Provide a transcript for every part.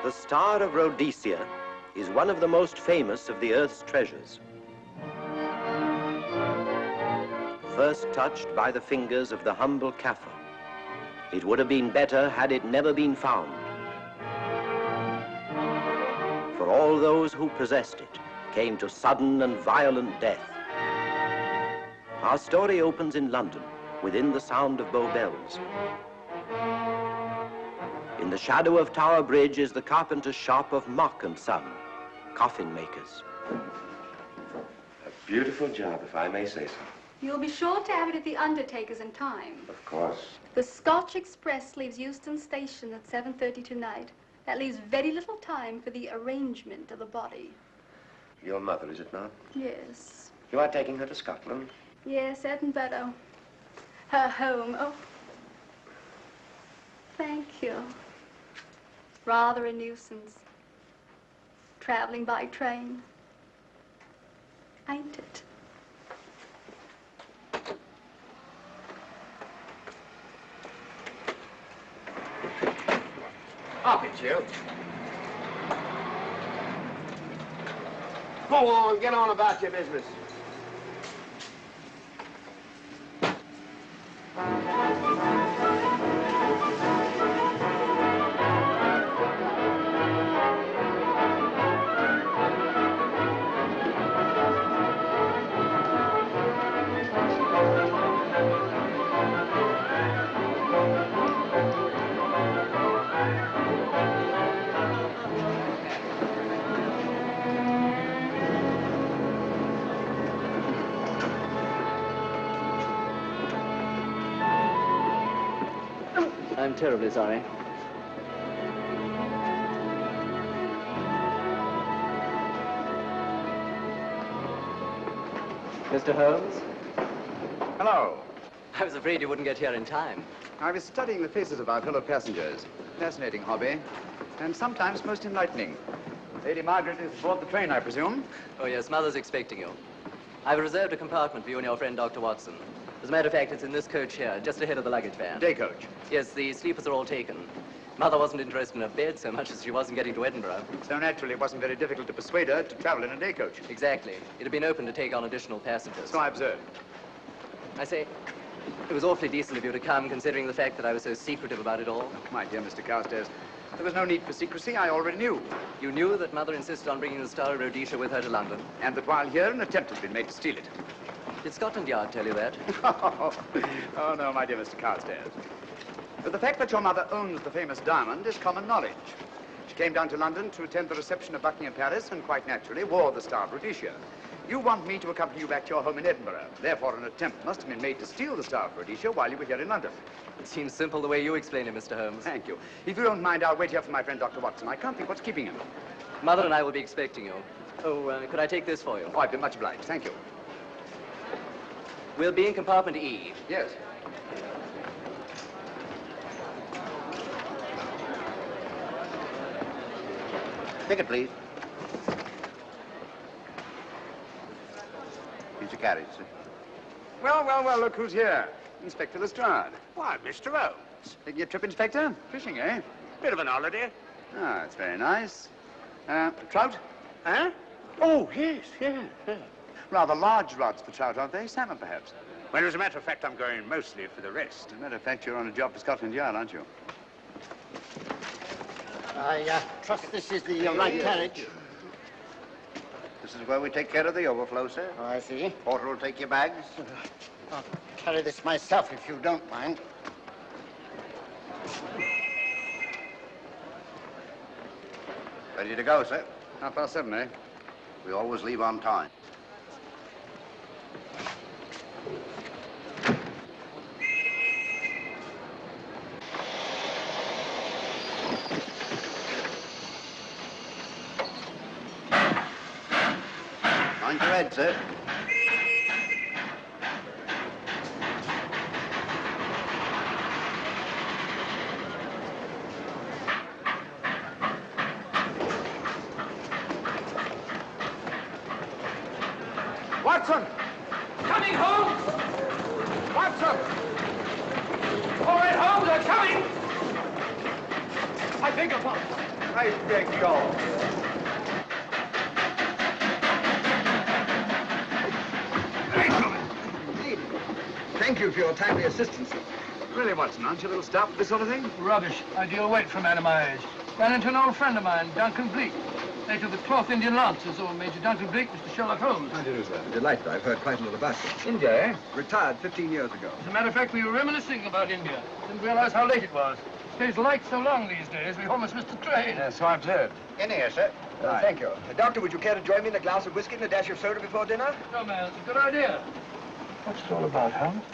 The Star of Rhodesia is one of the most famous of the Earth's treasures. First touched by the fingers of the humble Kaffir, it would have been better had it never been found. For all those who possessed it came to sudden and violent death. Our story opens in London, within the sound of Bow Bells. In the shadow of Tower Bridge is the carpenter's shop of Mock and Son, coffin makers. A beautiful job, if I may say so. You'll be sure to have it at the undertaker's in time. Of course. The Scotch Express leaves Euston Station at 7:30 tonight. That leaves very little time for the arrangement of the body. Your mother, is it not? Yes. You are taking her to Scotland? Yes, Edinburgh. Her home. Oh. Thank you. Rather a nuisance. Traveling by train. Ain't it? Up it, you. Go on, get on about your business. I'm terribly sorry. Mr. Holmes? Hello. I was afraid you wouldn't get here in time. I was studying the faces of our fellow passengers. Fascinating hobby, and sometimes most enlightening. Lady Margaret is aboard the train, I presume? Oh, yes, Mother's expecting you. I've reserved a compartment for you and your friend, Dr. Watson. As a matter of fact, it's in this coach here, just ahead of the luggage van. Day coach? Yes, the sleepers are all taken. Mother wasn't interested in a bed so much as she wasn't getting to Edinburgh. So naturally, it wasn't very difficult to persuade her to travel in a day coach. Exactly. It had been open to take on additional passengers. So I observed. I say, it was awfully decent of you to come, considering the fact that I was so secretive about it all. My dear Mr. Carstairs, there was no need for secrecy. I already knew. You knew that Mother insisted on bringing the Star of Rhodesia with her to London? And that while here, an attempt has been made to steal it. Did Scotland Yard tell you that? Oh, no, my dear Mr. Carstairs. But the fact that your mother owns the famous diamond is common knowledge. She came down to London to attend the reception of Buckingham Palace and quite naturally wore the Star of Rhodesia. You want me to accompany you back to your home in Edinburgh. Therefore, an attempt must have been made to steal the Star of Rhodesia while you were here in London. It seems simple the way you explain it, Mr. Holmes. Thank you. If you don't mind, I'll wait here for my friend, Dr. Watson. I can't think what's keeping him. Mother and I will be expecting you. Oh, could I take this for you? Oh, I've been much obliged. Thank you. We'll be in compartment E. Yes. Ticket, please. Here's your carriage, sir. Well, look who's here. Inspector Lestrade. Why, Mr. Holmes. Taking a trip, Inspector? Fishing, eh? Bit of an holiday. Ah, it's very nice. Trout? Huh? Oh, yes. Rather large rods for trout, aren't they? Salmon, perhaps? Well, as a matter of fact, I'm going mostly for the rest. As a matter of fact, you're on a job for Scotland Yard, aren't you? I trust this is the right carriage. This is where we take care of the overflow, sir. Oh, I see. Porter will take your bags. I'll carry this myself if you don't mind. Ready to go, sir? 7:30, eh? We always leave on time. Mind your head, sir. Watson! Coming, Holmes! Watson! All right, Holmes, they're coming! I beg your pardon. I beg yours. Thank you for your timely assistance. Really, Watson, aren't you a little stout for this sort of thing? Rubbish. Ideal weight for a man of my age. Ran into an old friend of mine, Duncan Bleak. Later the 12th Indian Lancers, or Major Duncan Bleak, Mr. Sherlock Holmes. How do you do, sir? Delighted. I've heard quite a lot about you. India, eh? Retired 15 years ago. As a matter of fact, we were reminiscing about India. Didn't realize how late it was. Stays light so long these days, we almost missed the train. Yeah, so I've heard. In here, sir. Thank you. Doctor, would you care to join me in a glass of whiskey and a dash of soda before dinner? No, man, it's a good idea. What's it all about, Holmes?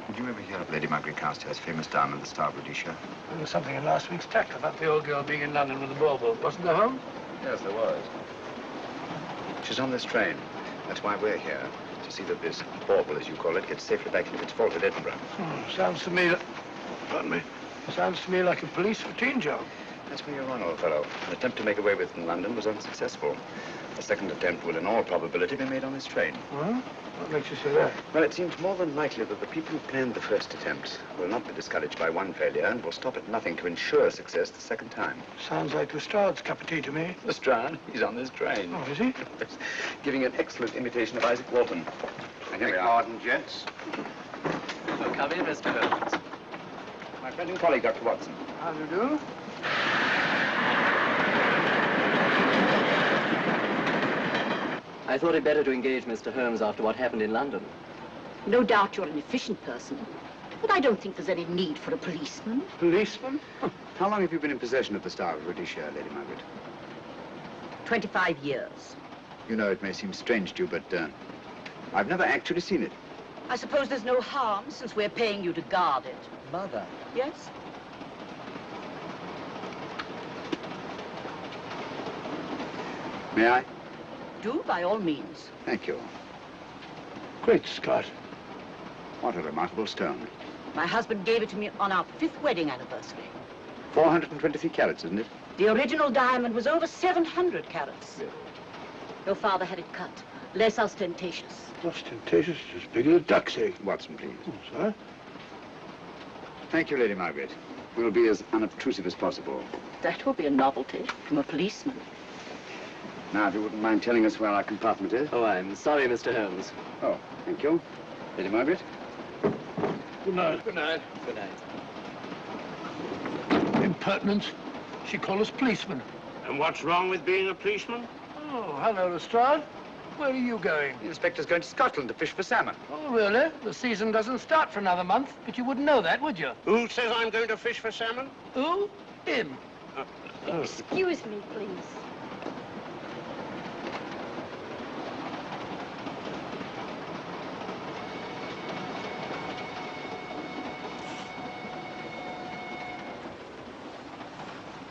Did you ever hear of Lady Margaret Carstairs' famous diamond, the Star of Rhodesia? There was something in last week's tackle about the old girl being in London with the bauble, wasn't there, Holmes? Yes, there was. She's on this train. That's why we're here, to see that this bauble, as you call it, gets safely back into its vault at Edinburgh. Sounds to me... Pardon me. Sounds to me like a police routine job. That's where you're wrong, old fellow. An attempt to make away with it in London was unsuccessful. A second attempt will, in all probability, be made on this train. Well, what makes you say that? Well, it seems more than likely that the people who planned the first attempt will not be discouraged by one failure and will stop at nothing to ensure success the second time. Sounds like Lestrade's cup of tea to me. Lestrade? He's on this train. Oh, is he? Giving an excellent imitation of Isaac Walton. And here we are. Pardon, gents. So come in, Mr. Holmes. My friend and colleague, Dr. Watson. How do you do? I thought it better to engage Mr. Holmes after what happened in London. No doubt you're an efficient person, but I don't think there's any need for a policeman. Policeman? How long have you been in possession of the Star of Rhodesia, Lady Margaret? 25 years. You know, it may seem strange to you, but I've never actually seen it. I suppose there's no harm since we're paying you to guard it. Mother. Yes? May I? Do, by all means. Thank you. Great Scott. What a remarkable stone. My husband gave it to me on our 5th wedding anniversary. 423 carats, isn't it? The original diamond was over 700 carats. Yes. Your father had it cut, less ostentatious. Ostentatious, as big as a duck's egg. Watson, please. Oh, sir? Thank you, Lady Margaret. We'll be as unobtrusive as possible. That will be a novelty from a policeman. Now, if you wouldn't mind telling us where our compartment is. Oh, I'm sorry, Mr. Holmes. Oh, thank you. Lady Margaret? Good night. Good night. Good night. Impertinence. She called us policemen. And what's wrong with being a policeman? Oh, hello, Lestrade. Where are you going? The inspector's going to Scotland to fish for salmon. Oh, really? The season doesn't start for another month, but you wouldn't know that, would you? Who says I'm going to fish for salmon? Who? Him. Excuse me, please.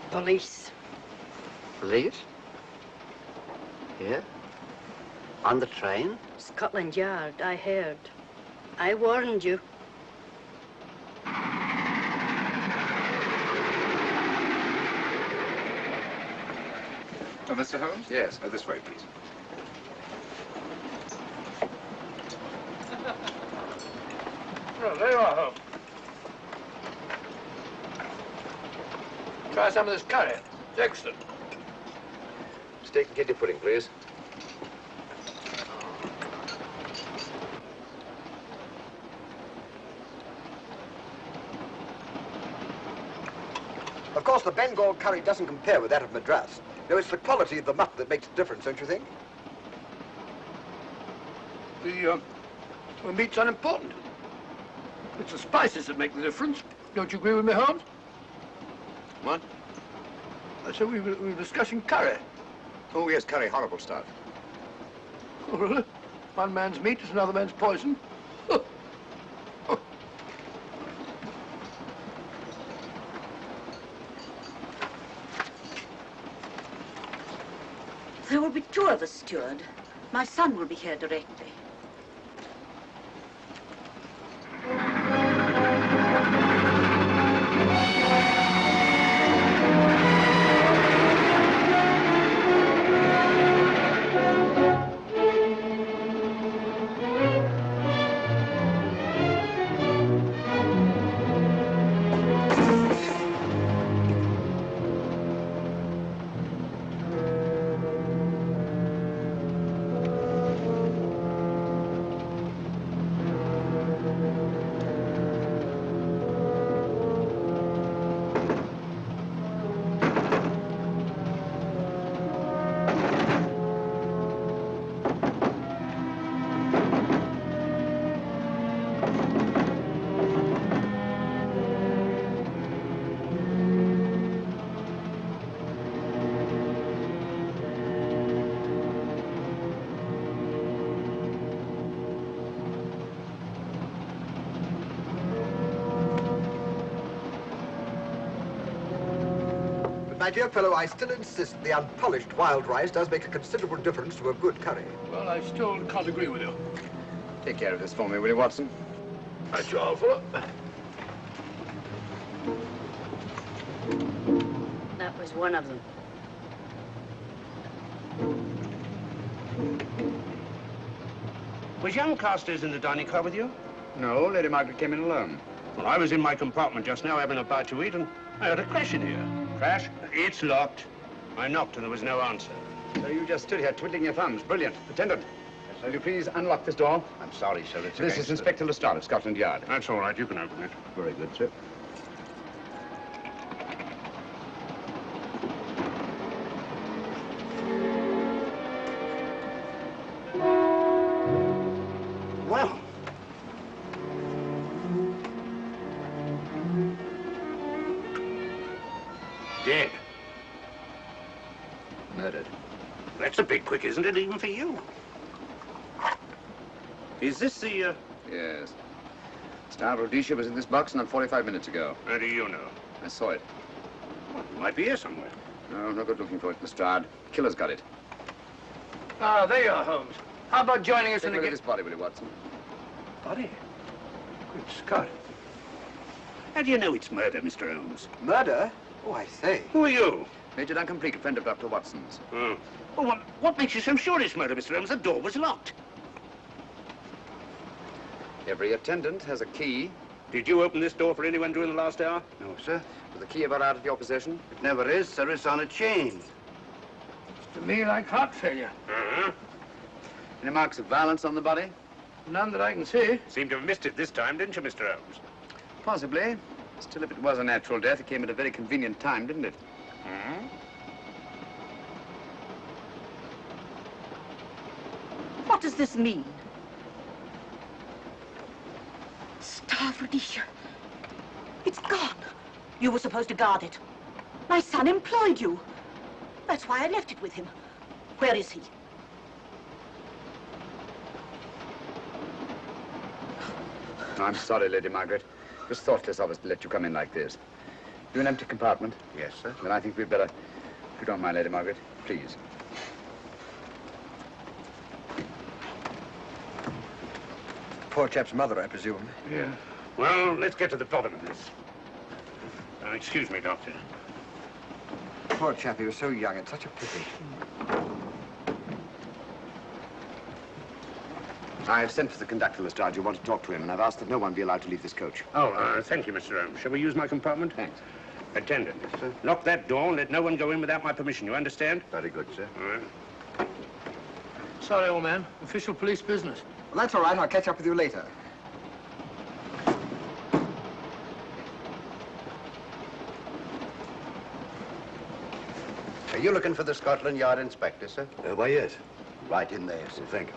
Police. Police? Here? On the train? Scotland Yard, I heard. I warned you. Oh, Mr. Holmes? Yes. This way, please. Oh, there you are, Holmes. Try some of this curry. It's excellent. Steak and kidney pudding, please. Of course, the Bengal curry doesn't compare with that of Madras. No, it's the quality of the mutton that makes the difference, don't you think? The meat's unimportant. It's the spices that make the difference. Don't you agree with me, Holmes? What? I said we were discussing curry. Oh, yes, curry. Horrible stuff. Oh, really? One man's meat is another man's poison. There will be 2 of us, steward. My son will be here directly. my dear fellow, I still insist the unpolished wild rice does make a considerable difference to a good curry. Well, I still can't agree with you. Take care of this for me, will you, Watson? That's your fault. That was one of them. Was young Carstairs in the dining car with you? No, Lady Margaret came in alone. Well, I was in my compartment just now having a bite to eat, and I heard a crash in here. Crash? It's locked. I knocked and there was no answer. So you just stood here twiddling your thumbs. Brilliant. Attendant, will you please unlock this door? I'm sorry, sir. It's This is Inspector Lestrade of Scotland Yard. That's all right. You can open it. Very good, sir. Well, Dead. Murdered. That's a bit quick, isn't it, even for you? Is this the, Yes. Star Rhodesia was in this box not 45 minutes ago. How do you know? I saw it. Well, it might be here somewhere. No, no good looking for it, Lestrade. Killer's got it. Ah, there you are, Holmes. How about joining us Take in a look the... at this body, will you, Watson? body. Good Scott. How do you know it's murder, Mr. Holmes? Murder? Oh, I say. Who are you? Major Duncan Bleak, a friend of Dr. Watson's. Oh. Oh, what makes you so sure it's murder, Mr. Holmes? The door was locked. Every attendant has a key. Did you open this door for anyone during the last hour? No, sir. Was the key ever out of your possession? It never is, sir. It's on a chain. To me, like heart failure. Uh-huh. Any marks of violence on the body? None that I can see. Seemed to have missed it this time, didn't you, Mr. Holmes? Possibly. Still, if it was a natural death, it came at a very convenient time, didn't it? Hmm? What does this mean? Star Rhodesia. It's gone. You were supposed to guard it. My son employed you. That's why I left it with him. Where is he? I'm sorry, Lady Margaret. It was thoughtless of us to let you come in like this. You an empty compartment? Yes, sir. Then I think we'd better, if you don't mind, Lady Margaret, please. Poor chap's mother, I presume. Yeah. Well, let's get to the bottom of this. Excuse me, Doctor. Poor chap, he was so young. It's such a pity. I've sent for the conductor, Lestrade. You want to talk to him, and I've asked that no one be allowed to leave this coach. Oh, thank you, Mr. Holmes. Shall we use my compartment? Thanks. Attendant. Yes, sir. Lock that door and let no one go in without my permission. You understand? Very good, sir. All right. Sorry, old man. Official police business. Well, that's all right. I'll catch up with you later. Are you looking for the Scotland Yard inspector, sir? Why, yes. Right in there, sir. Thank you.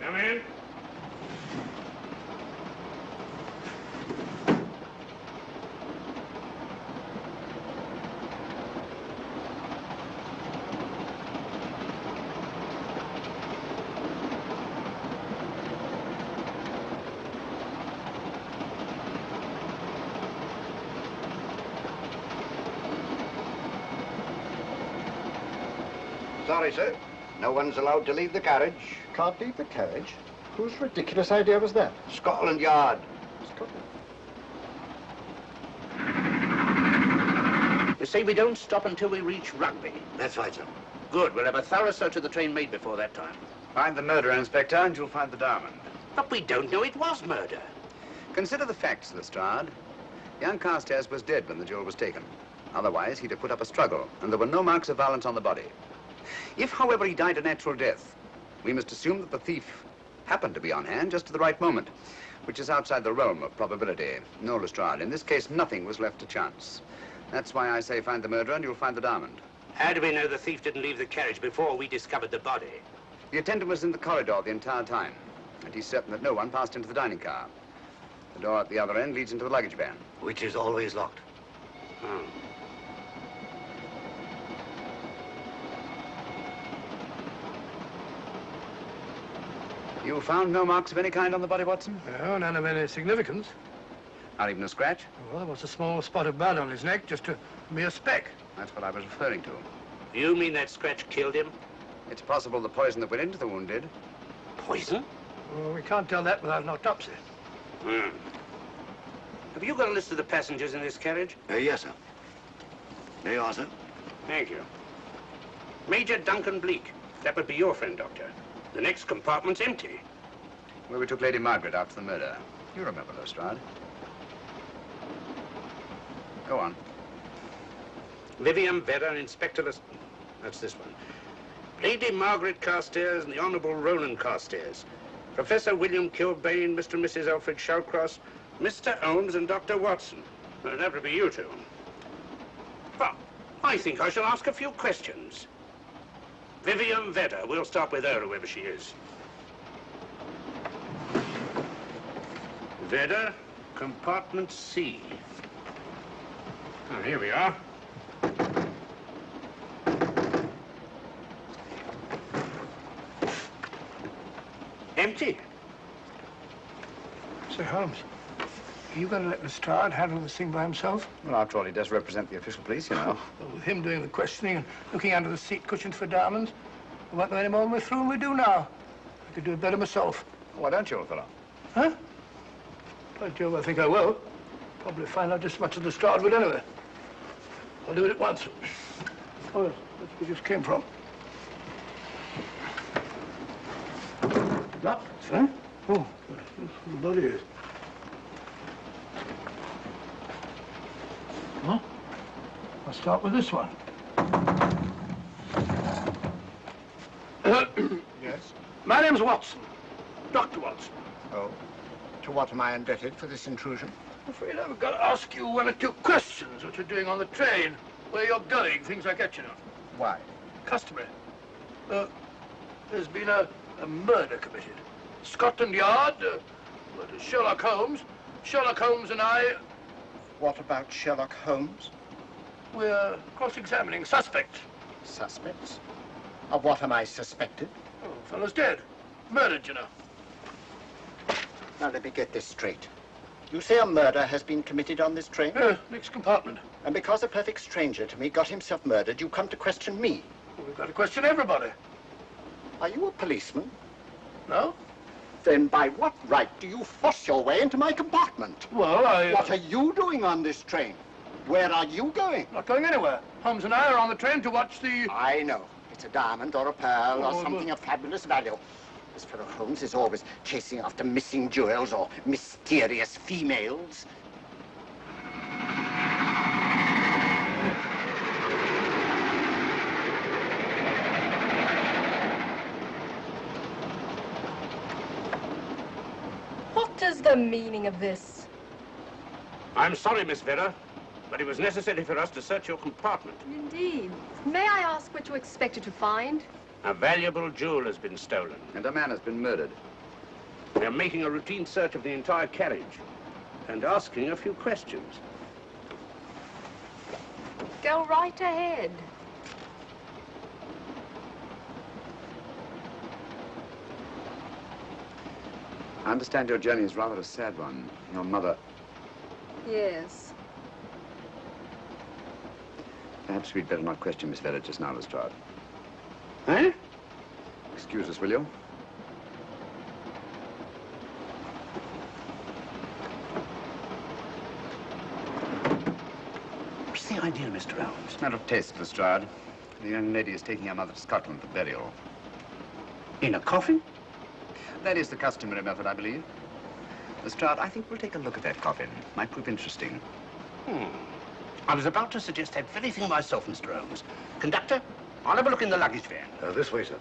Come in. Sorry, sir. No one's allowed to leave the carriage. Can't leave the carriage? Whose ridiculous idea was that? Scotland Yard. You say we don't stop until we reach Rugby. That's right, sir. Good. We'll have a thorough search of the train made before that time. Find the murderer, Inspector, and you'll find the diamond. But we don't know it was murder. Consider the facts, Lestrade. Young Carstairs was dead when the jewel was taken. Otherwise, he'd have put up a struggle, and there were no marks of violence on the body. If, however, he died a natural death, we must assume that the thief happened to be on hand just at the right moment, which is outside the realm of probability. No, Lestrade, in this case, nothing was left to chance. That's why I say find the murderer and you'll find the diamond. How do we know the thief didn't leave the carriage before we discovered the body? The attendant was in the corridor the entire time, and he's certain that no one passed into the dining car. The door at the other end leads into the luggage van. Which is always locked. Oh. You found no marks of any kind on the body, Watson? No, none of any significance. Not even a scratch? Well, there was a small spot of blood on his neck, just a mere speck. That's what I was referring to. You mean that scratch killed him? It's possible the poison that went into the wound did. Poison? Well, we can't tell that without an autopsy. Hmm. Have you got a list of the passengers in this carriage? Yes, sir. There you are, sir. Thank you. Major Duncan Bleak. That would be your friend, Doctor. The next compartment's empty. Where we took Lady Margaret after the murder. You remember Lestrade. Go on. Vivian Vedder, Inspector That's this one. Lady Margaret Carstairs and the Honourable Roland Carstairs. Professor William Kilbane, Mr. and Mrs. Alfred Shawcross, Mr. Holmes and Dr. Watson. Well, that would be you two. Well, I think I shall ask a few questions. Vivian Vedder. We'll start with her, whoever she is. Vedder, compartment C. Oh, here we are. Empty. Say, Holmes, are you going to let Lestrade handle this thing by himself? Well, after all, he does represent the official police, you know. Well, with him doing the questioning and looking under the seat cushions for diamonds, we won't know any more when we're through than we do now. I could do it better myself. Why don't you, old fellow? Huh? By Jove, I think I will. Probably find out just as much as Lestrade would anyway. I'll do it at once. Oh, yes, that's where we just came from. That, huh? Oh, the body is. Huh? I'll start with this one. Yes? My name's Watson. Dr. Watson. Oh. To what am I indebted for this intrusion? I'm afraid I've got to ask you one or two questions. What you're doing on the train, where you're going, things like that, you know. Why? Customary. There's been a murder committed. Scotland Yard, Sherlock Holmes. Sherlock Holmes and I... What about Sherlock Holmes? We're cross-examining suspects. Suspects? Of what am I suspected? Oh, the fellow's dead. Murdered, you know. Now, let me get this straight. You say a murder has been committed on this train? Next compartment. And because a perfect stranger to me got himself murdered, you come to question me? Well, we've got to question everybody. Are you a policeman? No? Then by what right do you force your way into my compartment? Well, What are you doing on this train? Where are you going? Not going anywhere. Holmes and I are on the train to watch the... I know. It's a diamond or a pearl or something of fabulous value. This fellow Holmes is always chasing after missing jewels or mysterious females. What is the meaning of this? I'm sorry, Miss Vedder, but it was necessary for us to search your compartment. Indeed. May I ask what you expected to find? A valuable jewel has been stolen. And a man has been murdered. We are making a routine search of the entire carriage and asking a few questions. Go right ahead. I understand your journey is rather a sad one. Your mother... Yes. Perhaps we'd better not question Miss Vedder just now, Lestrade. Eh? Excuse us, will you? What's the idea, Mr. Holmes? Matter of taste, Lestrade. The young lady is taking her mother to Scotland for burial. In a coffin? That is the customary method, I believe. Lestrade, I think we'll take a look at that coffin. Might prove interesting. I was about to suggest that very thing myself, Mr. Holmes. Conductor, I'll have a look in the luggage van. This way, sir.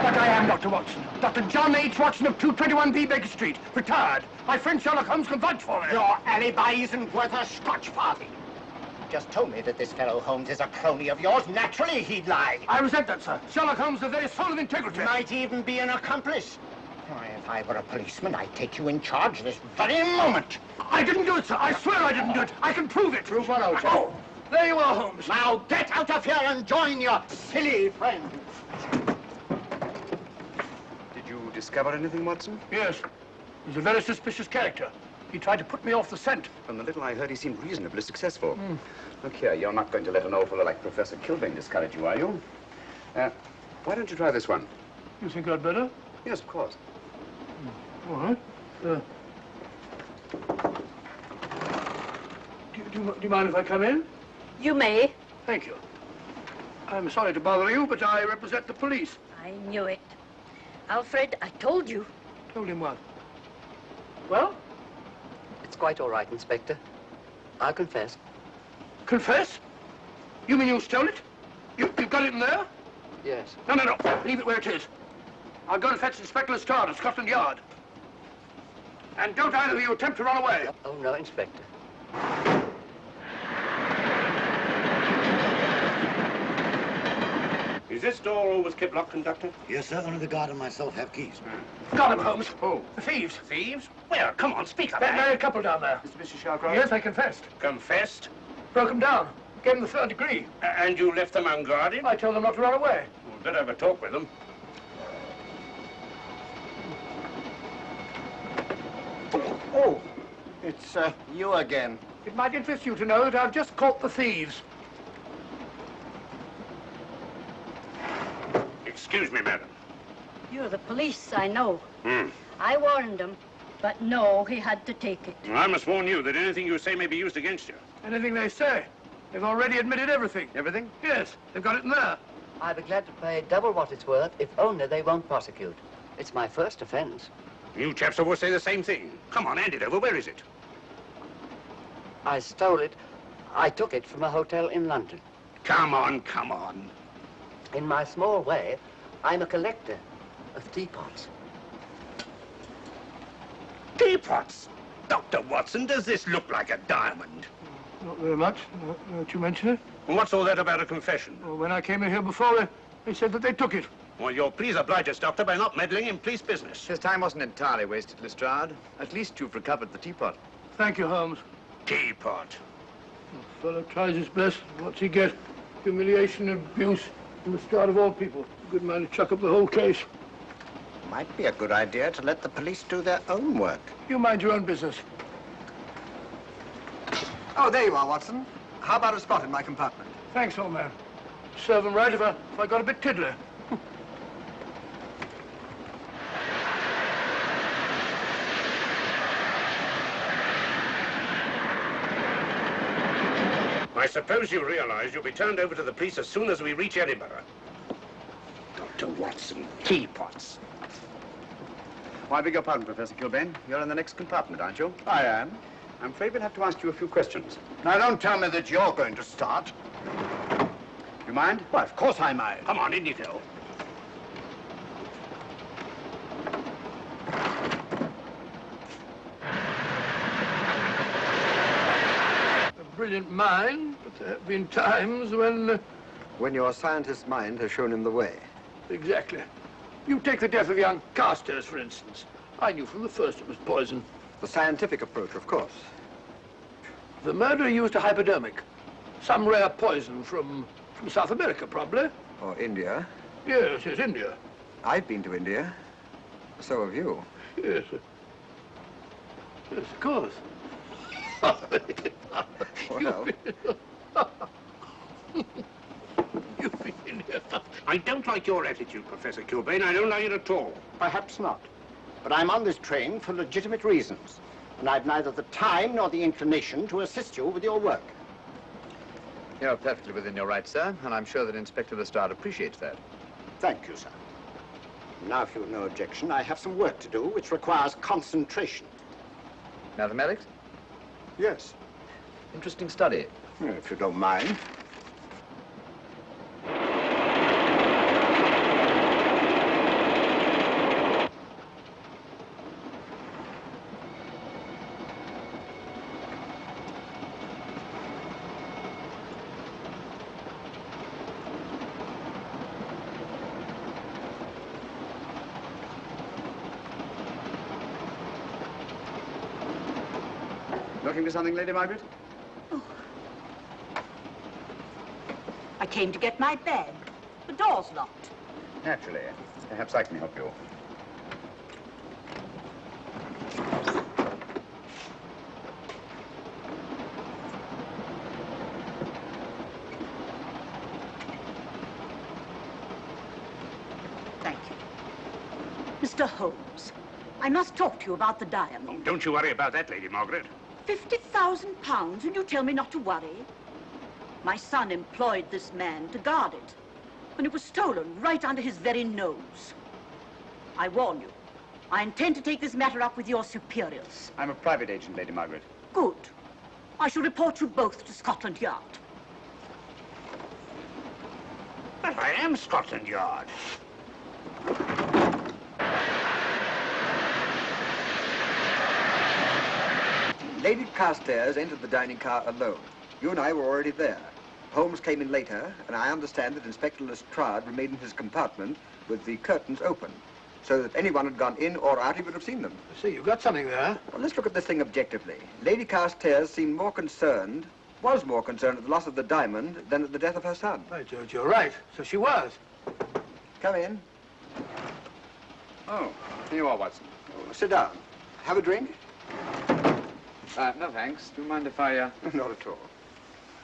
But I am Dr. Watson. Dr. John H. Watson of 221B Baker Street. Retired. My friend Sherlock Holmes can vouch for me. Your alibi isn't worth a Scotch farthing. Just told me that this fellow Holmes is a crony of yours. Naturally, he'd lie. I resent that, sir. Sherlock Holmes is the very soul of integrity. Might even be an accomplice. Why, if I were a policeman, I'd take you in charge this very moment. I didn't do it, sir. I swear I didn't do it. I can prove it. Prove what, old chap? Oh, There you are, Holmes. Now get out of here and join your silly friends. Did you discover anything, Watson? Yes. He's a very suspicious character. He tried to put me off the scent. From the little I heard, he seemed reasonably successful. Look here, you're not going to let an old fellow like Professor Kilbane discourage you, are you? Why don't you try this one? You think I'd better? Yes, of course. All right. Do you mind if I come in? You may. Thank you. I'm sorry to bother you, but I represent the police. I knew it. Alfred, I told you. Told him what? Well? It's quite all right, Inspector. I'll confess. Confess? You mean you stole it? You've got it in there? Yes. No. Leave it where it is. I'll go and fetch Inspector Lestrade at Scotland Yard. And don't either of you attempt to run away. Oh, no, Inspector. Is this door always kept locked, Conductor? Yes, sir. Only the guard and myself have keys. Got him, Holmes. Oh. The thieves. Thieves? Where? Come on, speak up. That married couple down there. Mr. Sharkroft? Yes, they confessed. Confessed? Broke them down. Gave them the 3rd degree. And you left them unguarded? I told them not to run away. We'd better have a talk with them. Oh, it's you again. It might interest you to know that I've just caught the thieves. Excuse me, madam. You're the police, I know. Hmm. I warned him, but no, he had to take it. I must warn you that anything you say may be used against you. Anything they say. They've already admitted everything. Everything? Yes, they've got it in there. I'd be glad to pay double what it's worth if only they won't prosecute. It's my first offense. You chaps always say the same thing. Come on, hand it over. Where is it? I stole it. I took it from a hotel in London. Come on, come on. In my small way, I'm a collector of teapots. Teapots? Dr. Watson, does this look like a diamond? Not very much, now that you mention it. And what's all that about a confession? Well, when I came in here before, they said that they took it. Well, you'll please oblige us, Doctor, by not meddling in police business. His time wasn't entirely wasted, Lestrade. At least you've recovered the teapot. Thank you, Holmes. Teapot. The fellow tries his best. What's he get? Humiliation and abuse from the start of all people. A good man to chuck up the whole case. Might be a good idea to let the police do their own work. You mind your own business. Oh, there you are, Watson. How about a spot in my compartment? Thanks, old man. Serve him right if I got a bit tiddler. I suppose you realize you'll be turned over to the police as soon as we reach Edinburgh. Dr. Watson, teapots. Oh, I beg your pardon, Professor Kilbane. You're in the next compartment, aren't you? I am. I'm afraid we'll have to ask you a few questions. Now, don't tell me that you're going to start. You mind? Why, of course I mind. Come on, in you go. A brilliant mind, but there have been times when... When your scientist's mind has shown him the way. Exactly. You take the death of young Carstairs, for instance. I knew from the first it was poison. The scientific approach, of course. The murderer used a hypodermic. Some rare poison from South America, probably. Or India. Yes, India. I've been to India. So have you. Yes. Yes, of course. Well. You've been in here. I don't like your attitude, Professor Kilbane. I don't like it at all. Perhaps not. But I'm on this train for legitimate reasons. And I've neither the time nor the inclination to assist you with your work. You're perfectly within your rights, sir, and I'm sure that Inspector Lestrade appreciates that. Thank you, sir. Now, if you've no objection, I have some work to do which requires concentration. Mathematics? Yes. Interesting study. If you don't mind. Looking for something, Lady Margaret? Oh. came to get my bag. The door's locked. Naturally. Perhaps I can help you. Thank you. Mr. Holmes, I must talk to you about the diamond. Oh, don't you worry about that, Lady Margaret. £50,000, and you tell me not to worry? My son employed this man to guard it, and it was stolen right under his very nose. I warn you, I intend to take this matter up with your superiors. I'm a private agent, Lady Margaret. Good. I shall report you both to Scotland Yard. But I am Scotland Yard. Lady Carstairs entered the dining car alone. You and I were already there. Holmes came in later, and I understand that Inspector Lestrade remained in his compartment with the curtains open, so that anyone had gone in or out, he would have seen them. I see, you've got something there. Well, let's look at this thing objectively. Lady Carstairs seemed more concerned, was more concerned at the loss of the diamond than at the death of her son. By George, you're right. So she was. Come in. Oh, here you are, Watson. Oh, sit down. Have a drink? No, thanks. Do you mind if I, Not at all.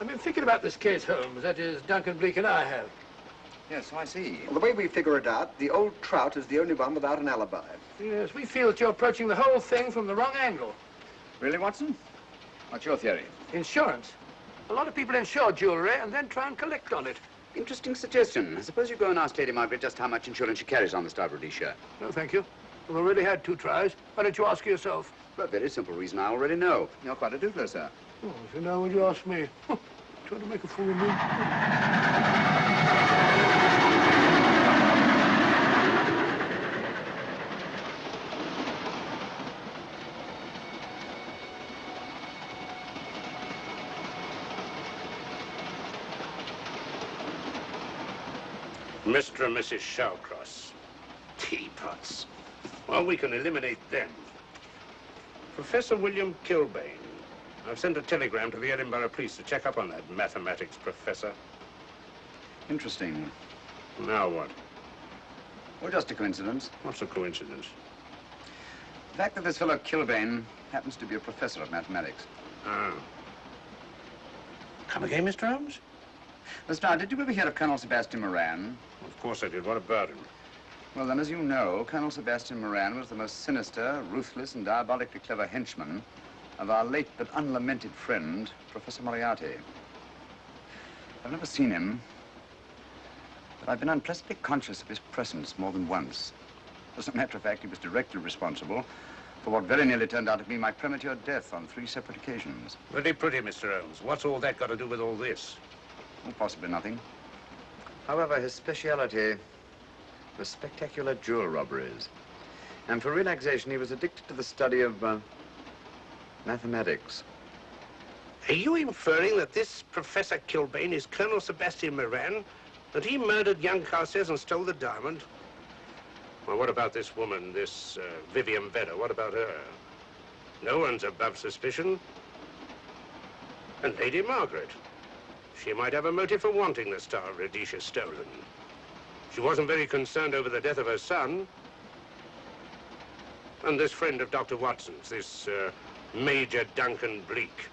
I've been thinking about this case, Holmes. That is, Duncan Bleak and I have. Yes, so I see. Well, the way we figure it out, the old trout is the only one without an alibi. Yes, we feel that you're approaching the whole thing from the wrong angle. Really, Watson? What's your theory? Insurance. A lot of people insure jewelry and then try and collect on it. Interesting suggestion. I suppose you go and ask Lady Margaret just how much insurance she carries on the Star Rhodesia. No, thank you. We've already had 2 tries. Why don't you ask her yourself? For a very simple reason I already know. You're quite a doodler, sir. Oh, if you know, would you ask me? Trying to make a fool of me. Mr. and Mrs. Shawcross. Teapots. Well, we can eliminate them. Professor William Kilbane. I've sent a telegram to the Edinburgh police to check up on that mathematics professor. Interesting. Now what? Well, just a coincidence. What's a coincidence? The fact that this fellow Kilbane happens to be a professor of mathematics. Ah. Come again, Mr. Holmes? Lestrade, did you ever hear of Colonel Sebastian Moran? Of course I did. What about him? Well, then, as you know, Colonel Sebastian Moran was the most sinister, ruthless, and diabolically clever henchman of our late but unlamented friend, Professor Moriarty. I've never seen him, but I've been unpleasantly conscious of his presence more than once. As a matter of fact, he was directly responsible for what very nearly turned out to be my premature death on 3 separate occasions. Pretty pretty, Mr. Holmes. What's all that got to do with all this? Well, possibly nothing. However, his speciality was spectacular jewel robberies. And for relaxation, he was addicted to the study of mathematics. Are you inferring that this Professor Kilbane is Colonel Sebastian Moran? That he murdered young Carstairs and stole the diamond? Well, what about this woman, this Vivian Vedder? What about her? No one's above suspicion. And Lady Margaret. She might have a motive for wanting the Star of Rhodesia stolen. She wasn't very concerned over the death of her son. And this friend of Dr. Watson's, this Major Duncan Bleak,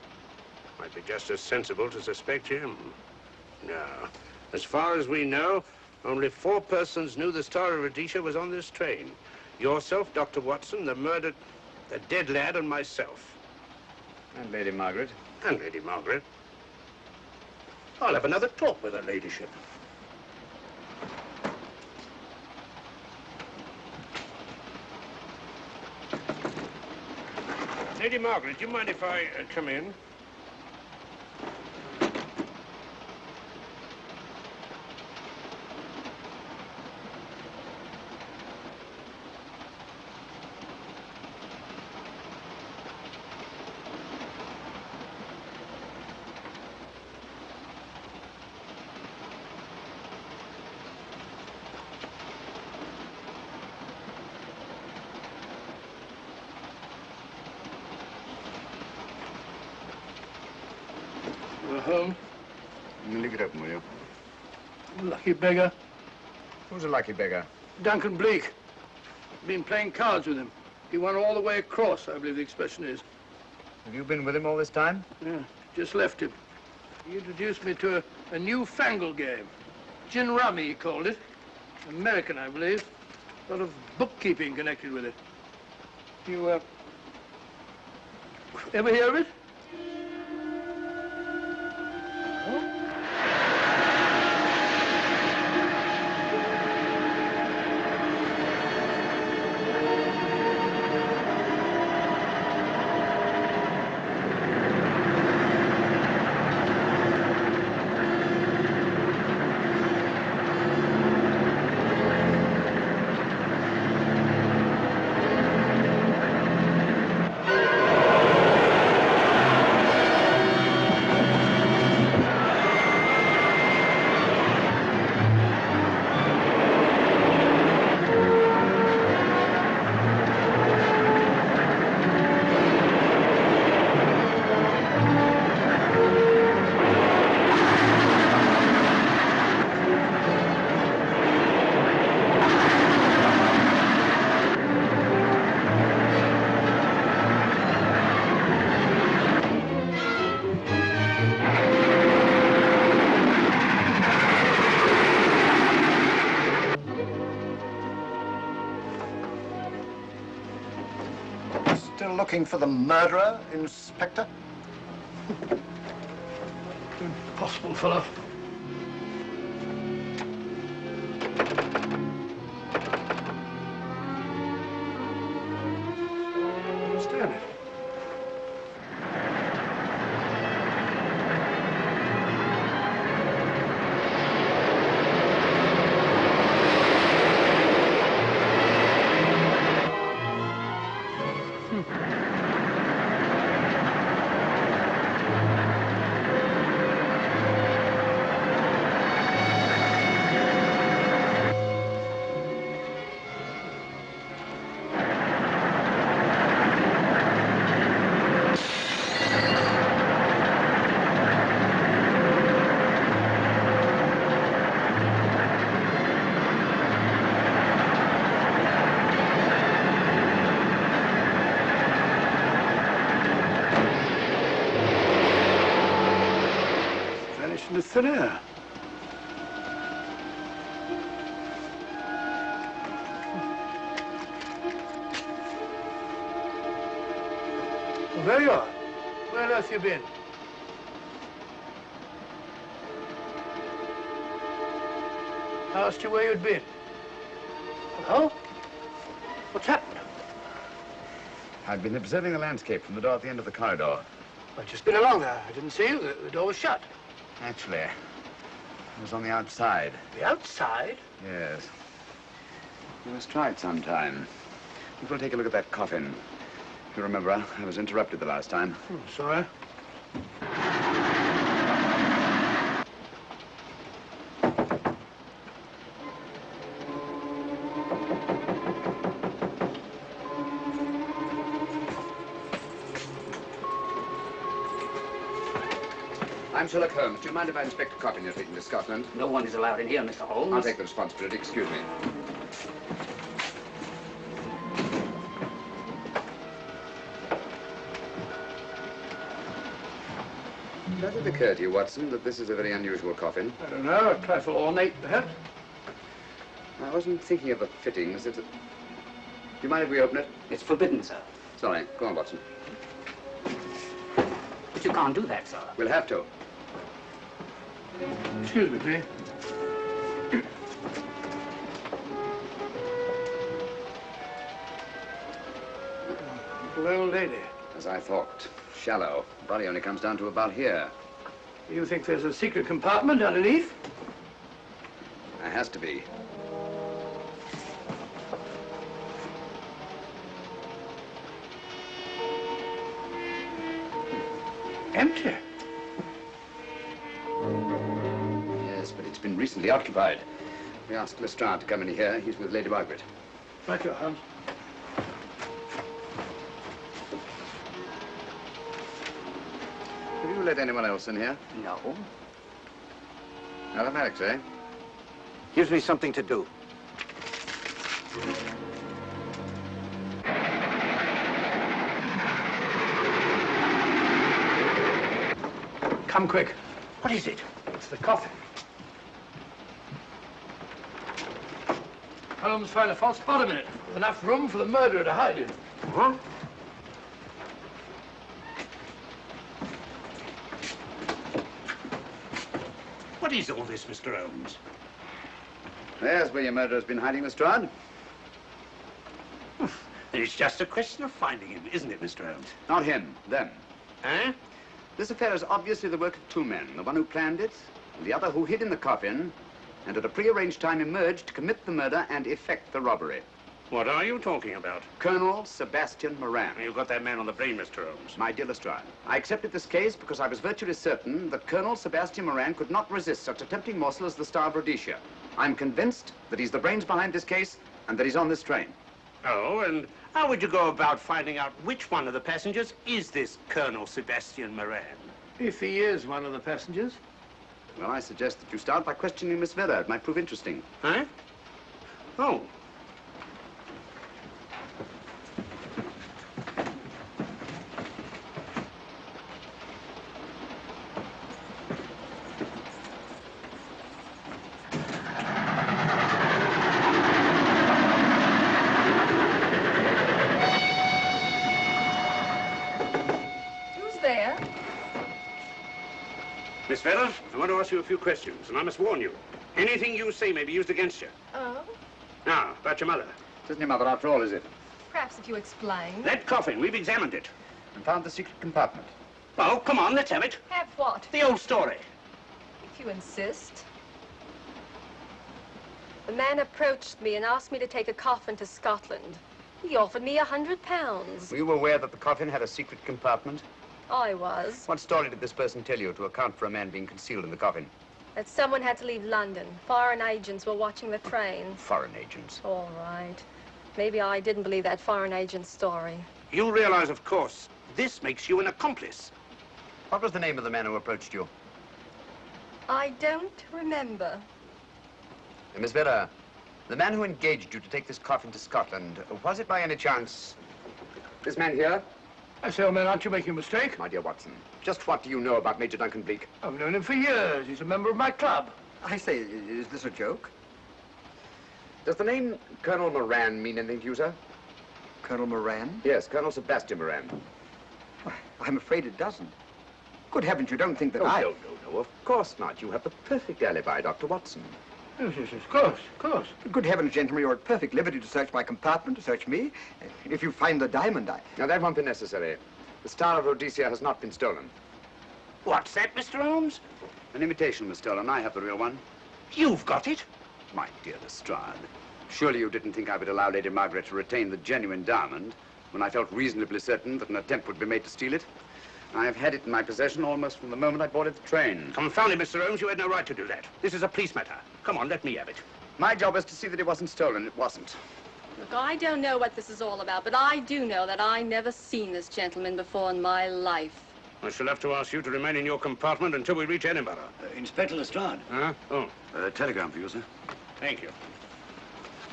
might be just as sensible to suspect him. No. As far as we know, only 4 persons knew the Star of Rhodesia was on this train. Yourself, Dr. Watson, the dead lad, and myself. And Lady Margaret. And Lady Margaret. I'll have another talk with her ladyship. Lady Margaret, do you mind if I come in? Home? Leave it open, will you? Lucky beggar. Who's a lucky beggar? Duncan Bleak. Been playing cards with him. He won all the way across, I believe the expression is. Have you been with him all this time? Yeah, just left him. He introduced me to a newfangled game. Gin rummy, he called it. American, I believe. A lot of bookkeeping connected with it. You, ever hear of it? Still looking for the murderer, Inspector? Impossible, fellow. Stand it. Into thin air. Well, there you are. Where on earth you been? I asked you where you'd been. Hello? What's happened? I've been observing the landscape from the door at the end of the corridor. I've just been along there. I didn't see you. The door was shut. Actually, I was on the outside. The outside? Yes. We must try it sometime. We'll take a look at that coffin. If you remember, I was interrupted the last time. Sorry. I'm Sherlock Holmes. Do you mind if I inspect a coffin you're taking to Scotland? No one is allowed in here, Mr. Holmes. I'll take the responsibility. Excuse me. Does it occur to you, Watson, that this is a very unusual coffin? I don't know. A trifle ornate, perhaps. I wasn't thinking of the fittings. Do you mind if we open it? It's forbidden, sir. Sorry. Go on, Watson. But you can't do that, sir. We'll have to. Excuse me, please. Little old lady. As I thought. Shallow. Body only comes down to about here. You think there's a secret compartment underneath? There has to be. Empty. Yes, but it's been recently occupied. We asked Lestrade to come in here. He's with Lady Margaret. Right, your Holmes. Have you let anyone else in here? No. Mathematics, eh? Gives me something to do. Come quick. What is it? It's the coffin. Holmes found a false bottom in it, with enough room for the murderer to hide in. Huh? What is all this, Mr. Holmes? There's where your murderer's been hiding, Lestrade. It's just a question of finding him, isn't it, Mr. Holmes? Not him, them. Eh? This affair is obviously the work of two men, the one who planned it, and the other who hid in the coffin, and at a prearranged time emerged to commit the murder and effect the robbery. What are you talking about? Colonel Sebastian Moran. You've got that man on the brain, Mr. Holmes. My dear Lestrade, I accepted this case because I was virtually certain that Colonel Sebastian Moran could not resist such a tempting morsel as the Star of Rhodesia. I'm convinced that he's the brains behind this case and that he's on this train. Oh, and how would you go about finding out which one of the passengers is this Colonel Sebastian Moran? If he is one of the passengers. Well, I suggest that you start by questioning Miss Vedder. It might prove interesting. Huh? Oh. Miss Vedder, I want to ask you a few questions, and I must warn you. Anything you say may be used against you. Oh? Now, about your mother. It isn't your mother after all, is it? Perhaps if you explain. That coffin, we've examined it. And found the secret compartment. Oh, come on, let's have it. Have what? The old story. If you insist. The man approached me and asked me to take a coffin to Scotland. He offered me £100. Were you aware that the coffin had a secret compartment? I was. What story did this person tell you to account for a man being concealed in the coffin? That someone had to leave London. Foreign agents were watching the train. Foreign agents? All right. Maybe I didn't believe that foreign agent story. You realize, of course, this makes you an accomplice. What was the name of the man who approached you? I don't remember. Miss Vedder, the man who engaged you to take this coffin to Scotland, was it by any chance this man here? I say, old man, aren't you making a mistake? My dear Watson, just what do you know about Major Duncan Bleak? I've known him for years. He's a member of my club. I say, is this a joke? Does the name Colonel Moran mean anything to you, sir? Colonel Moran? Yes, Colonel Sebastian Moran. I'm afraid it doesn't. Good heavens, you don't think that No, I... no, of course not. You have the perfect alibi, Dr. Watson. Yes, of course, of course. Good heavens, gentlemen, you're at perfect liberty to search my compartment, to search me. If you find the diamond, Now, that won't be necessary. The Star of Rhodesia has not been stolen. What's that, Mr. Holmes? An imitation was stolen. I have the real one. You've got it? My dear Lestrade, surely you didn't think I would allow Lady Margaret to retain the genuine diamond when I felt reasonably certain that an attempt would be made to steal it? I've had it in my possession almost from the moment I boarded the train. Confound it, Mr. Holmes, you had no right to do that. This is a police matter. Come on, let me have it. My job is to see that it wasn't stolen. It wasn't. Look, I don't know what this is all about, but I do know that I never seen this gentleman before in my life. I shall have to ask you to remain in your compartment until we reach Edinburgh. Inspector Lestrade. Huh? Oh. Telegram for you, sir. Thank you.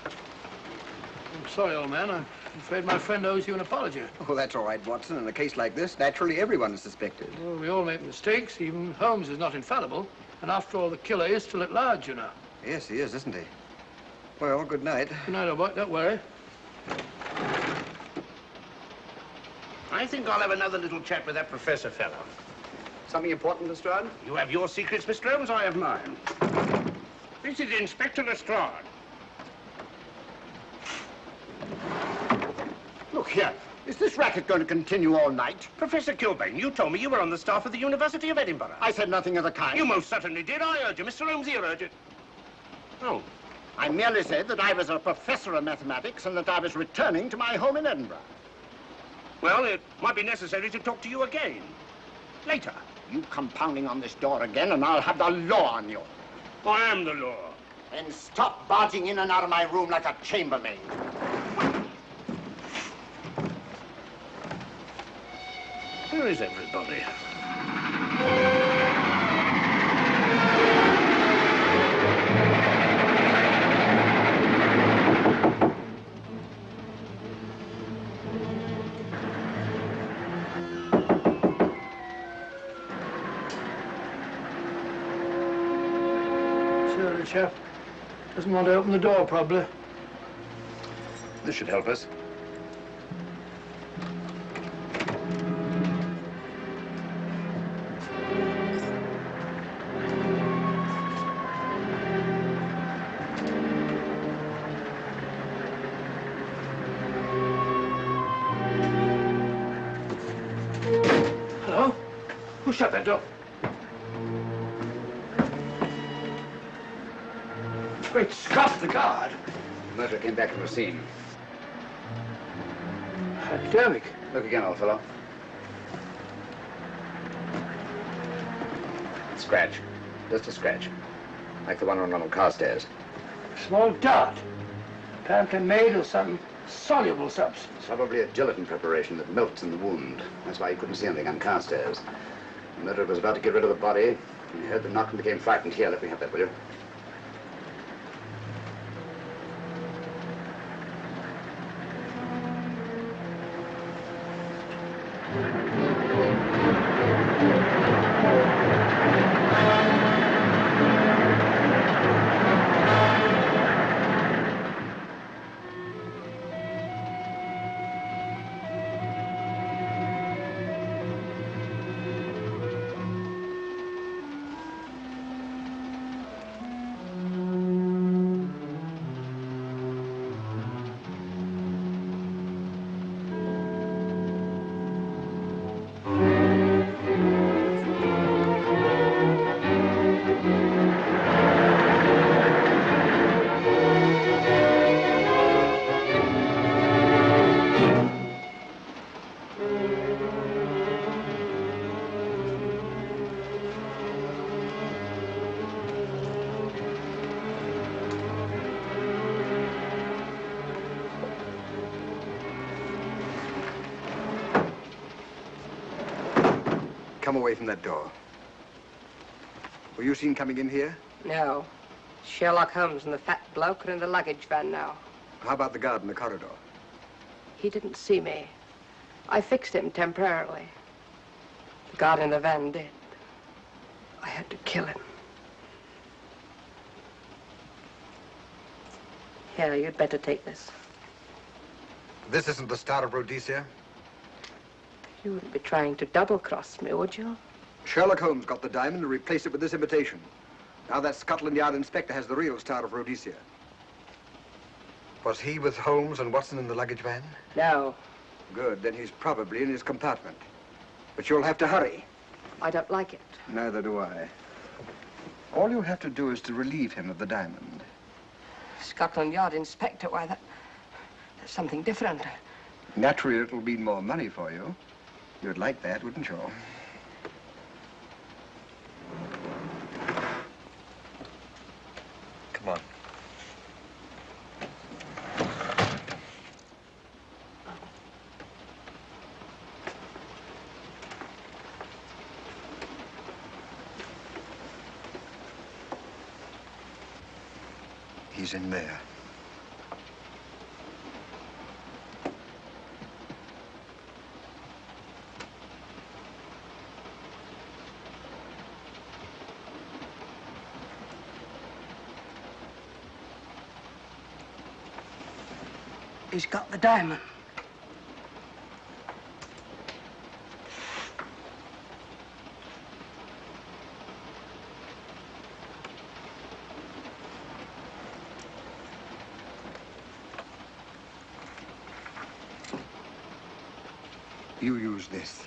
I'm sorry, old man. I'm afraid my friend owes you an apology. Oh, that's all right, Watson. In a case like this, naturally everyone is suspected. Well, we all make mistakes. Even Holmes is not infallible. And after all, the killer is still at large, you know. Yes, he is, isn't he? Well, good night. Good night, old boy. Don't worry. I think I'll have another little chat with that professor fellow. Something important, Lestrade? You have your secrets, Mr. Holmes, I have mine. This is Inspector Lestrade. Look here. Is this racket going to continue all night? Professor Kilbane, you told me you were on the staff of the University of Edinburgh. I said nothing of the kind. You most certainly did. I urge you. Mr. Holmes here urged it. Oh. I merely said that I was a professor of mathematics and that I was returning to my home in Edinburgh. Well, it might be necessary to talk to you again. Later. You come pounding on this door again and I'll have the law on you. I am the law. Then stop barging in and out of my room like a chambermaid. Where is everybody? chap doesn't want to open the door, probably. This should help us. Hello? Who shut that door? Great Scott, the guard. The murderer came back from the scene. Hypodermic. Look again, old fellow. Scratch. Just a scratch. Like the one on London car stairs. Small dart. Apparently made of some soluble substance. Probably a gelatin preparation that melts in the wound. That's why you couldn't see anything on car stairs. The murderer was about to get rid of the body. He heard the knock and became frightened. Here, let me have that, will you? Come away from that door. Were you seen coming in here? No. Sherlock Holmes and the fat bloke are in the luggage van now. How about the guard in the corridor? He didn't see me. I fixed him temporarily. The guard in the van did. I had to kill him. Here, you'd better take this. This isn't the Star of Rhodesia? You wouldn't be trying to double-cross me, would you? Sherlock Holmes got the diamond and replaced it with this imitation. Now that Scotland Yard inspector has the real Star of Rhodesia. Was he with Holmes and Watson in the luggage van? No. Good, then he's probably in his compartment. But you'll have to hurry. I don't like it. Neither do I. All you have to do is to relieve him of the diamond. Scotland Yard inspector, why, that's something different. Naturally, it'll mean more money for you. You'd like that, wouldn't you? Come on. He's in there. He's got the diamond. You use this.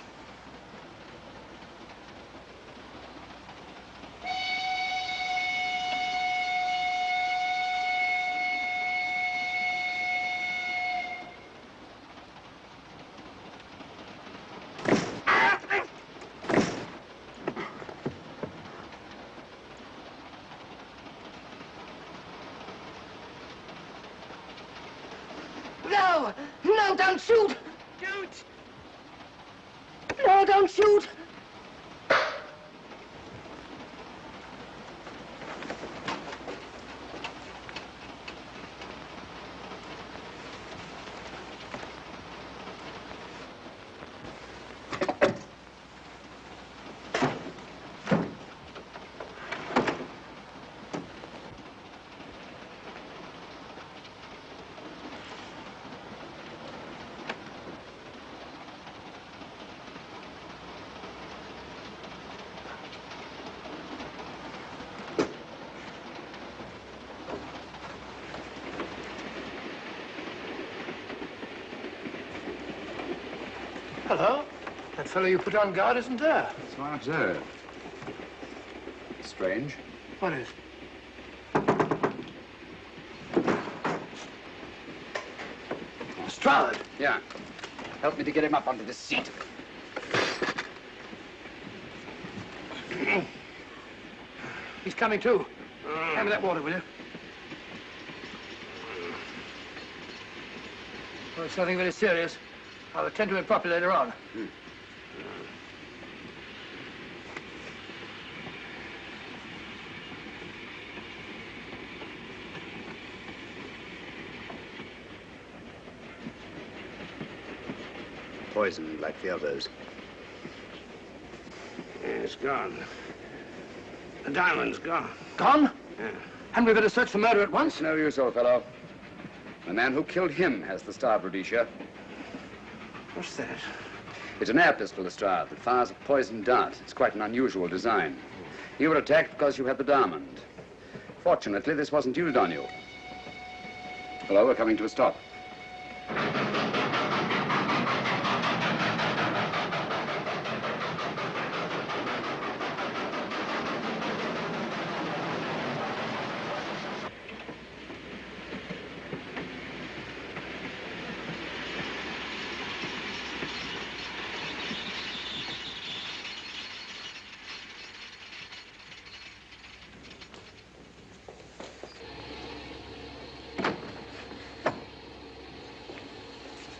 No! No, don't shoot! Don't! No, don't shoot! Hello. That fellow you put on guard isn't there. So I observe. Strange. What is? Lestrade. Yeah. Help me to get him up onto this seat. He's coming too. Hand me that water, will you? Well, it's nothing very serious. I'll attend to it properly later on. Poisoned like the others. Yeah, it's gone. The diamond's gone. Gone? Yeah. Hadn't we better search for murder at once? No use, old fellow. The man who killed him has the star, Rhodesia. What's that? It's an air pistol, Lestrade, that fires a poisoned dart. It's quite an unusual design. You were attacked because you had the diamond. Fortunately, this wasn't used on you. Hello, we're coming to a stop.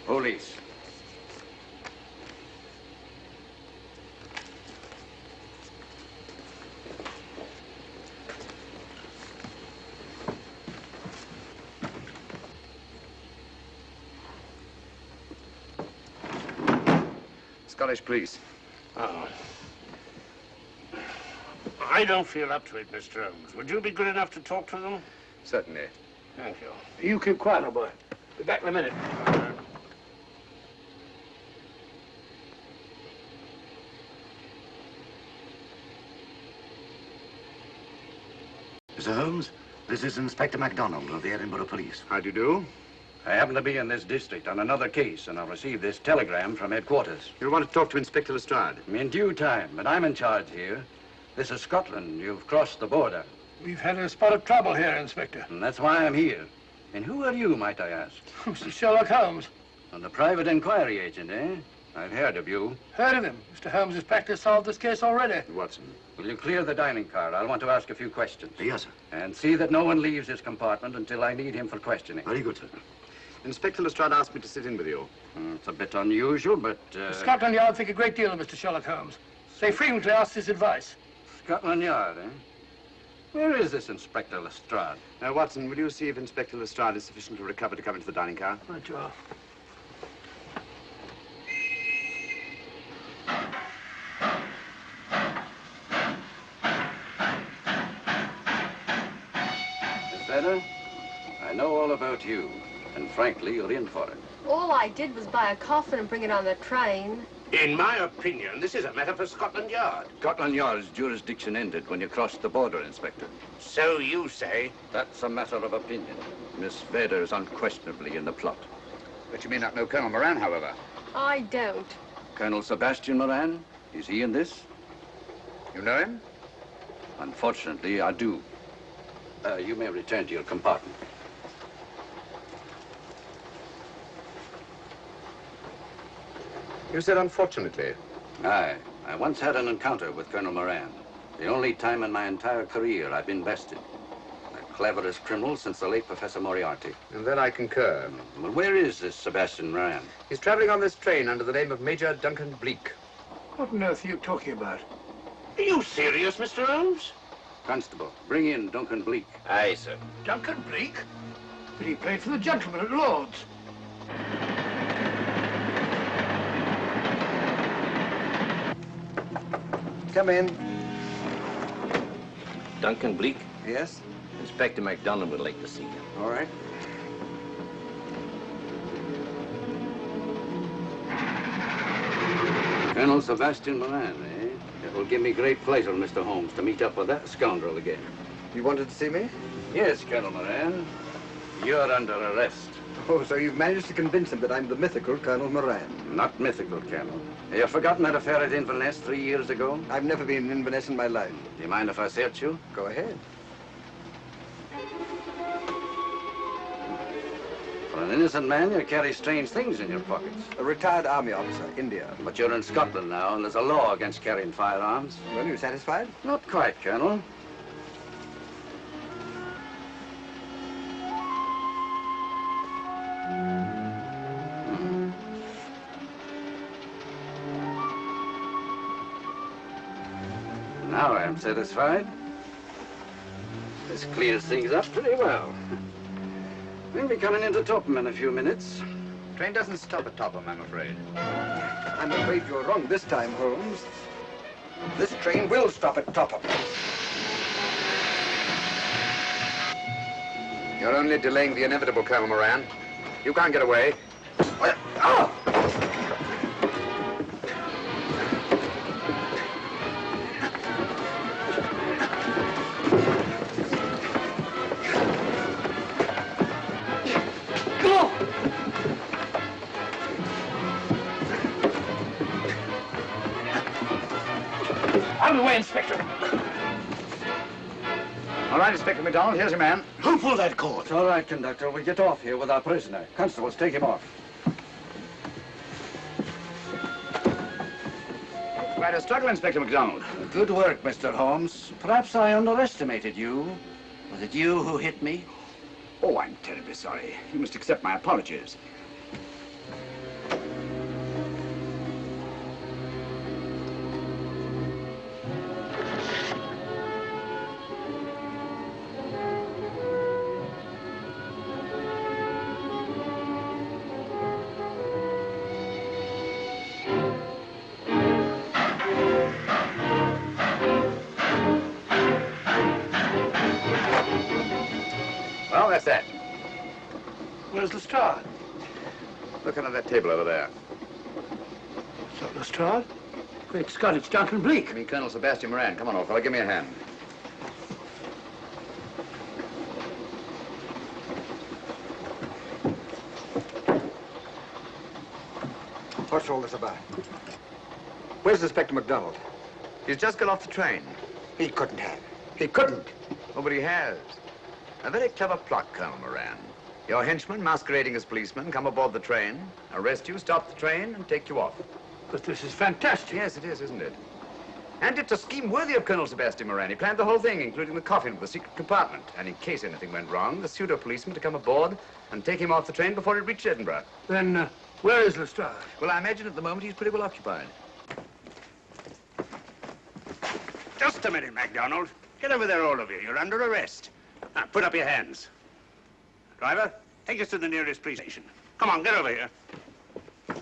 Police. Scottish police. Oh. I don't feel up to it, Mr. Holmes. Would you be good enough to talk to them? Certainly. Thank you. You keep quiet, old boy. Be back in a minute. Mr. Holmes, this is Inspector MacDonald of the Edinburgh Police. How do you do? I happen to be in this district on another case, and I've received this telegram from headquarters. You want to talk to Inspector Lestrade? In due time, but I'm in charge here. This is Scotland. You've crossed the border. We've had a spot of trouble here, Inspector. And that's why I'm here. And who are you, might I ask? Mr. Sherlock Holmes. And the private inquiry agent, eh? I've heard of you. Heard of him. Mr. Holmes has practically solved this case already. Watson. Will you clear the dining car? I'll want to ask a few questions. Yes, sir. And see that no one leaves his compartment until I need him for questioning. Very good, sir. Inspector Lestrade asked me to sit in with you. It's a bit unusual, but... Scotland Yard think a great deal of Mr. Sherlock Holmes. They frequently ask his advice. Scotland Yard, eh? Where is this Inspector Lestrade? Now, Watson, will you see if Inspector Lestrade is sufficiently recovered to come into the dining car? Right, you are. Miss Vedder, I know all about you, and frankly, you're in for it. All I did was buy a coffin and bring it on the train. In my opinion, this is a matter for Scotland Yard. Scotland Yard's jurisdiction ended when you crossed the border, Inspector. So you say? That's a matter of opinion. Miss Vedder is unquestionably in the plot. But you may not know Colonel Moran, however. I don't. Colonel Sebastian Moran, is he in this? You know him? Unfortunately, I do. You may return to your compartment. You said unfortunately. Aye. I once had an encounter with Colonel Moran. The only time in my entire career I've been bested. The cleverest criminal since the late Professor Moriarty. And then I concur. Well, where is this Sebastian Moran? He's traveling on this train under the name of Major Duncan Bleak. What on earth are you talking about? Are you serious, Mr. Holmes? Constable, bring in Duncan Bleak. Aye, sir. Duncan Bleak? But he played for the gentleman at Lord's. Come in. Duncan Bleak? Yes? Inspector MacDonald would like to see you. All right. Colonel Sebastian Moran, eh? It will give me great pleasure, Mr. Holmes, to meet up with that scoundrel again. You wanted to see me? Yes, Colonel Moran. You're under arrest. Oh, so you've managed to convince him that I'm the mythical Colonel Moran. Not mythical, Colonel. You've forgotten that affair at Inverness 3 years ago? I've never been in Inverness in my life. Do you mind if I search you? Go ahead. For an innocent man, you carry strange things in your pockets. A retired army officer, India. But you're in Scotland now, and there's a law against carrying firearms. Well, you satisfied? Not quite, Colonel. Now I am satisfied. This clears things up pretty well. We'll be coming into Topham in a few minutes. Train doesn't stop at Topham, I'm afraid. I'm afraid you're wrong this time, Holmes. This train will stop at Topham. You're only delaying the inevitable, Colonel Moran. You can't get away. Out of the way, Inspector. All right, Inspector MacDonald, here's your man. Who pulled that cord? It's all right, conductor. We'll get off here with our prisoner. Constables, take him off. Quite a struggle, Inspector MacDonald. Good work, Mr. Holmes. Perhaps I underestimated you. Was it you who hit me? Oh, I'm terribly sorry. You must accept my apologies. Well, that's that. Where's Lestrade? Look under that table over there. So Lestrade? Great Scott, it's Duncan Bleak. I mean, Colonel Sebastian Moran. Come on, old fella, give me a hand. What's all this about? Where's Inspector MacDonald? He's just got off the train. He couldn't have. He couldn't. Oh, but he has. A very clever plot, Colonel Moran. Your henchmen, masquerading as policemen, come aboard the train, arrest you, stop the train, and take you off. But this is fantastic. Yes, it is, isn't it? And it's a scheme worthy of Colonel Sebastian Moran. He planned the whole thing, including the coffin with the secret compartment. And in case anything went wrong, the pseudo-policeman to come aboard and take him off the train before it reached Edinburgh. Then, where is Lestrade? Well, I imagine at the moment he's pretty well occupied. Just a minute, MacDonald. Get over there, all of you. You're under arrest. Now, put up your hands. Driver, take us to the nearest police station. Come on, get over here.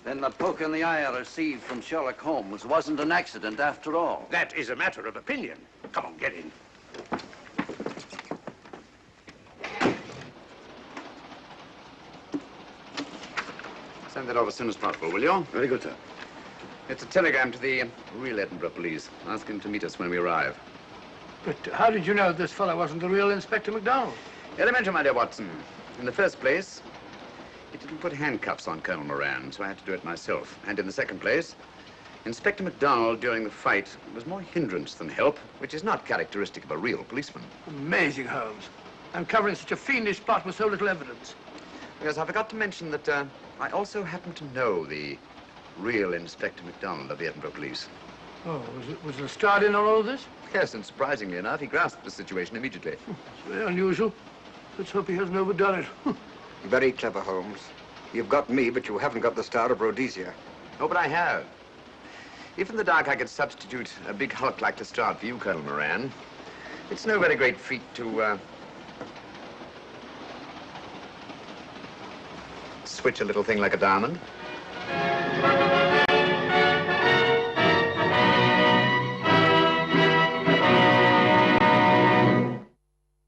Then the poke in the eye I received from Sherlock Holmes wasn't an accident after all. That is a matter of opinion. Come on, get in. Send that over as soon as possible, will you? Very good, sir. It's a telegram to the real Edinburgh police. Ask him to meet us when we arrive. But how did you know this fellow wasn't the real Inspector MacDonald? Elementary, my dear Watson. In the first place, he didn't put handcuffs on Colonel Moran, so I had to do it myself. And in the second place, Inspector MacDonald, during the fight, was more hindrance than help, which is not characteristic of a real policeman. Amazing, Holmes. Uncovering such a fiendish plot with so little evidence. Yes, I forgot to mention that I also happen to know the real Inspector MacDonald of the Edinburgh police. Oh, was Lestrade in on all of this? Yes, and surprisingly enough, he grasped the situation immediately. It's very unusual. Let's hope he hasn't overdone it. Very clever, Holmes. You've got me, but you haven't got the Star of Rhodesia. Oh, but I have. If in the dark I could substitute a big hulk like Lestrade for you, Colonel Moran, it's no very great feat to, switch a little thing like a diamond.